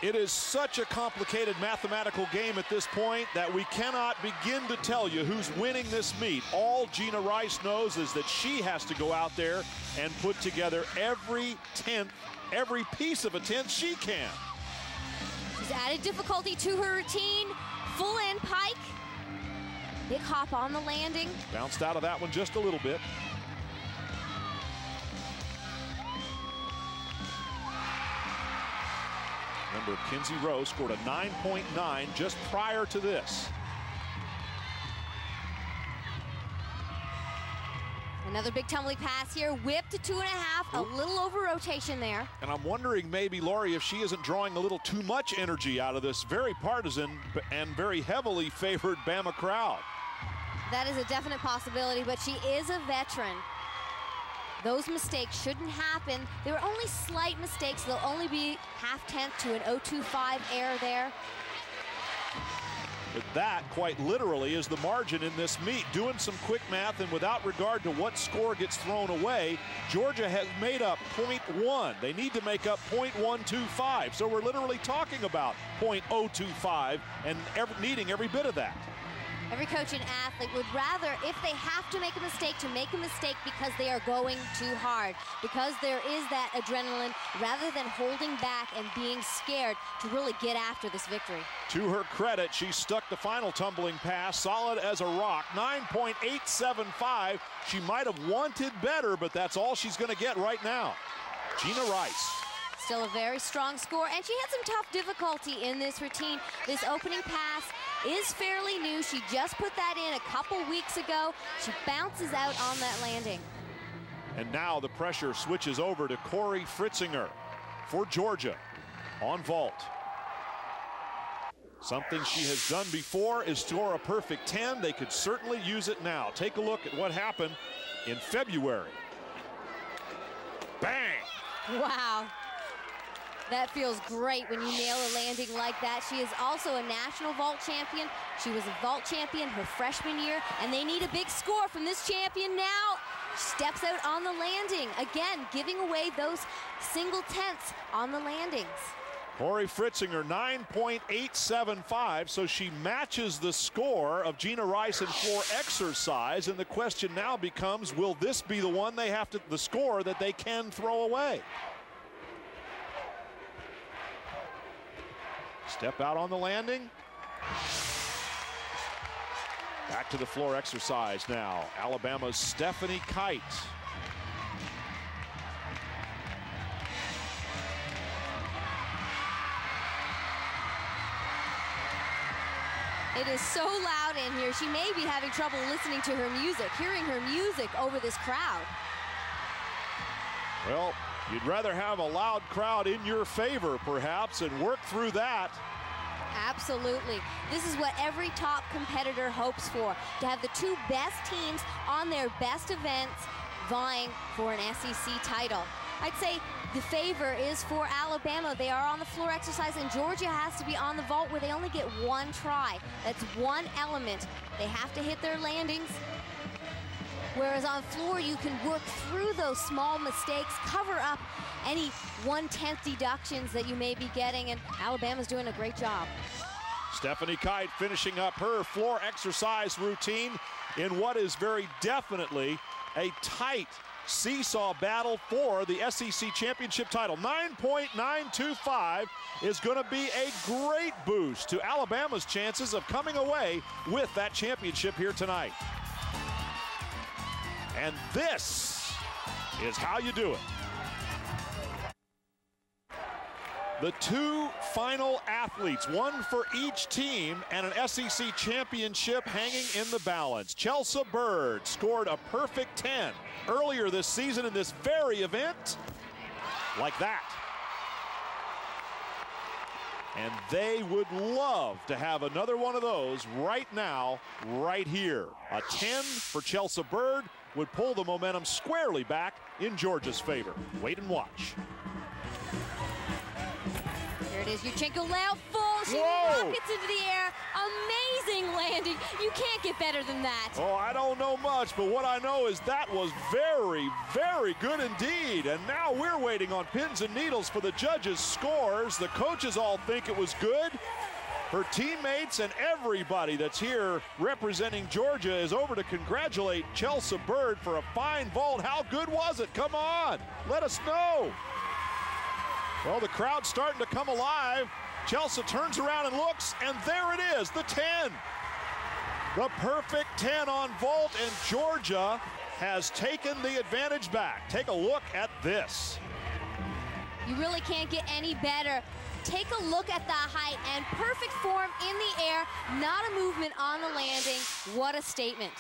It is such a complicated mathematical game at this point that we cannot begin to tell you who's winning this meet. All Jeana Rice knows is that she has to go out there and put together every piece of a tenth she can. She's added difficulty to her routine. Full end pike. Big hop on the landing. Bounced out of that one just a little bit. Remember, Kinsey Rowe scored a 9.9 just prior to this. Another big tumbling pass here, whip to 2.5, a little over rotation there. And I'm wondering maybe, Laurie, if she isn't drawing a little too much energy out of this very partisan and very heavily favored Bama crowd. That is a definite possibility, but she is a veteran. Those mistakes shouldn't happen. They were only slight mistakes. They'll only be half-tenth to an 0.25 error there. But that, quite literally, is the margin in this meet. Doing some quick math, and without regard to what score gets thrown away, Georgia has made up 0.1. They need to make up 0.125. So we're literally talking about 0.025 and needing every bit of that. Every coach and athlete would rather, if they have to make a mistake because they are going too hard, because there is that adrenaline, rather than holding back and being scared to really get after this victory. To her credit, she stuck the final tumbling pass solid as a rock. 9.875. She might have wanted better, but that's all she's going to get right now. Jeana Rice. Still a very strong score, and she had some tough difficulty in this routine. This opening pass is fairly new. She just put that in a couple weeks ago. She bounces out on that landing. And now the pressure switches over to Cory Fritzinger for Georgia on vault. Something she has done before is score a perfect 10. They could certainly use it now. Take a look at what happened in February. Bang! Wow. That feels great when you nail a landing like that. She is also a national vault champion. She was a vault champion her freshman year, and they need a big score from this champion now. Steps out on the landing. Again, giving away those single tenths on the landings. Cory Fritzinger, 9.875, so she matches the score of Jeana Rice in floor exercise, and the question now becomes, will this be the one they have to, the score that they can throw away? Step out on the landing. Back to the floor exercise now. Alabama's Stephanie Kite. It is so loud in here. She may be having trouble listening to her music, hearing her music over this crowd. Well, you'd rather have a loud crowd in your favor, perhaps, and work through that. Absolutely. This is what every top competitor hopes for, to have the two best teams on their best events vying for an SEC title. I'd say the favor is for Alabama. They are on the floor exercise, and Georgia has to be on the vault where they only get one try. That's one element. They have to hit their landings. Whereas on floor, you can work through those small mistakes, cover up any 1/10 deductions that you may be getting, and Alabama's doing a great job. Stephanie Kite finishing up her floor exercise routine in what is very definitely a tight seesaw battle for the SEC championship title. 9.925 is going to be a great boost to Alabama's chances of coming away with that championship here tonight. And this is how you do it. The two final athletes, one for each team, and an SEC championship hanging in the balance. Chelsa Byrd scored a perfect 10 earlier this season in this very event, like that. And they would love to have another one of those right now, right here. A 10 for Chelsa Byrd would pull the momentum squarely back in Georgia's favor. Wait and watch. Here it is, Yurchenko layout full. She Whoa! rockets into the air. Amazing landing. You can't get better than that. Oh, I don't know much, but what I know is that was very, very good indeed. And now we're waiting on pins and needles for the judges' scores. The coaches all think it was good. Her teammates and everybody that's here representing Georgia is over to congratulate Chelsa Byrd for a fine vault. How good was it? Come on, let us know. Well, the crowd's starting to come alive. Chelsa turns around and looks, and there it is, the 10. The perfect 10 on vault, and Georgia has taken the advantage back. Take a look at this. You really can't get any better. Take a look at the height and perfect form in the air, not a movement on the landing. What a statement.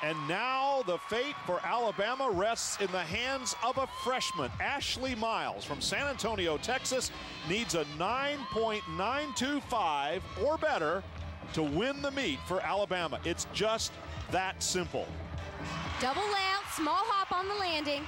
And now the fate for Alabama rests in the hands of a freshman. Ashley Miles from San Antonio, Texas, needs a 9.925 or better to win the meet for Alabama. It's just that simple. Double layout, small hop on the landing.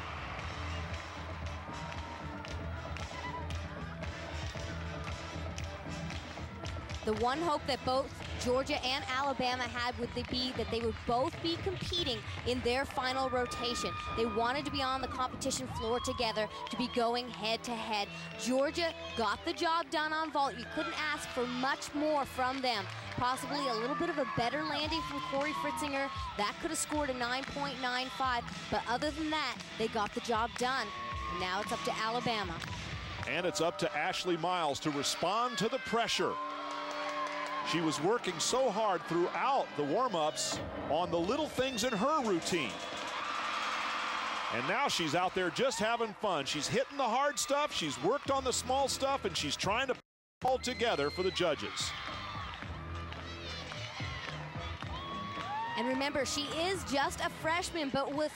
The one hope that both Georgia and Alabama had would be that they would both be competing in their final rotation. They wanted to be on the competition floor together, to be going head-to-head. Georgia got the job done on vault. You couldn't ask for much more from them. Possibly a little bit of a better landing from Cory Fritzinger. That could have scored a 9.95, but other than that, they got the job done. Now it's up to Alabama. And it's up to Ashley Miles to respond to the pressure. She was working so hard throughout the warm-ups on the little things in her routine. And now she's out there just having fun. She's hitting the hard stuff, she's worked on the small stuff, and she's trying to put it all together for the judges. And remember, she is just a freshman, but with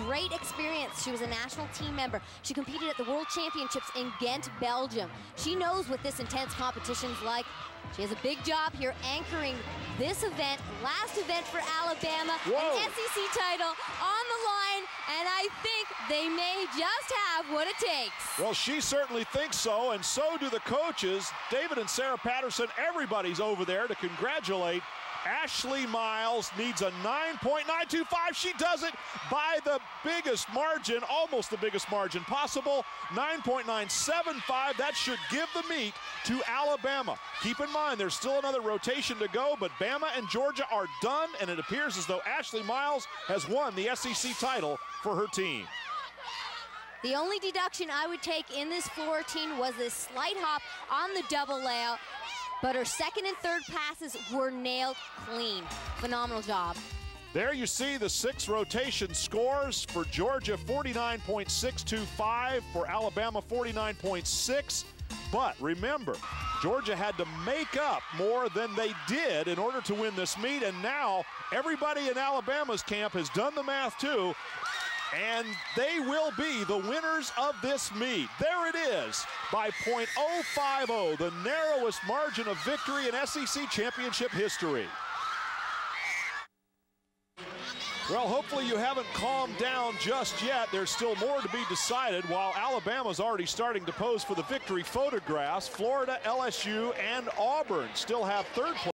great experience. She was a national team member. She competed at the World Championships in Ghent, Belgium. She knows what this intense competition's like. She has a big job here anchoring this event, last event for Alabama, Whoa. An SEC title on the line, and I think they may just have what it takes. Well, she certainly thinks so, and so do the coaches. David and Sarah Patterson, everybody's over there to congratulate Ashley Miles. Needs a 9.925. She does it by the biggest margin, almost the biggest margin possible, 9.975. That should give the meet to Alabama. Keep in mind, there's still another rotation to go, but Bama and Georgia are done, and it appears as though Ashley Miles has won the SEC title for her team. The only deduction I would take in this floor routine was this slight hop on the double layout, but her second and third passes were nailed clean. Phenomenal job. There you see the 6 rotation scores. For Georgia, 49.625. For Alabama, 49.6. But remember, Georgia had to make up more than they did in order to win this meet, and now everybody in Alabama's camp has done the math too, and they will be the winners of this meet. There it is, by .050, the narrowest margin of victory in SEC championship history. Well, hopefully you haven't calmed down just yet. There's still more to be decided. While Alabama's already starting to pose for the victory photographs, Florida, LSU, and Auburn still have third place.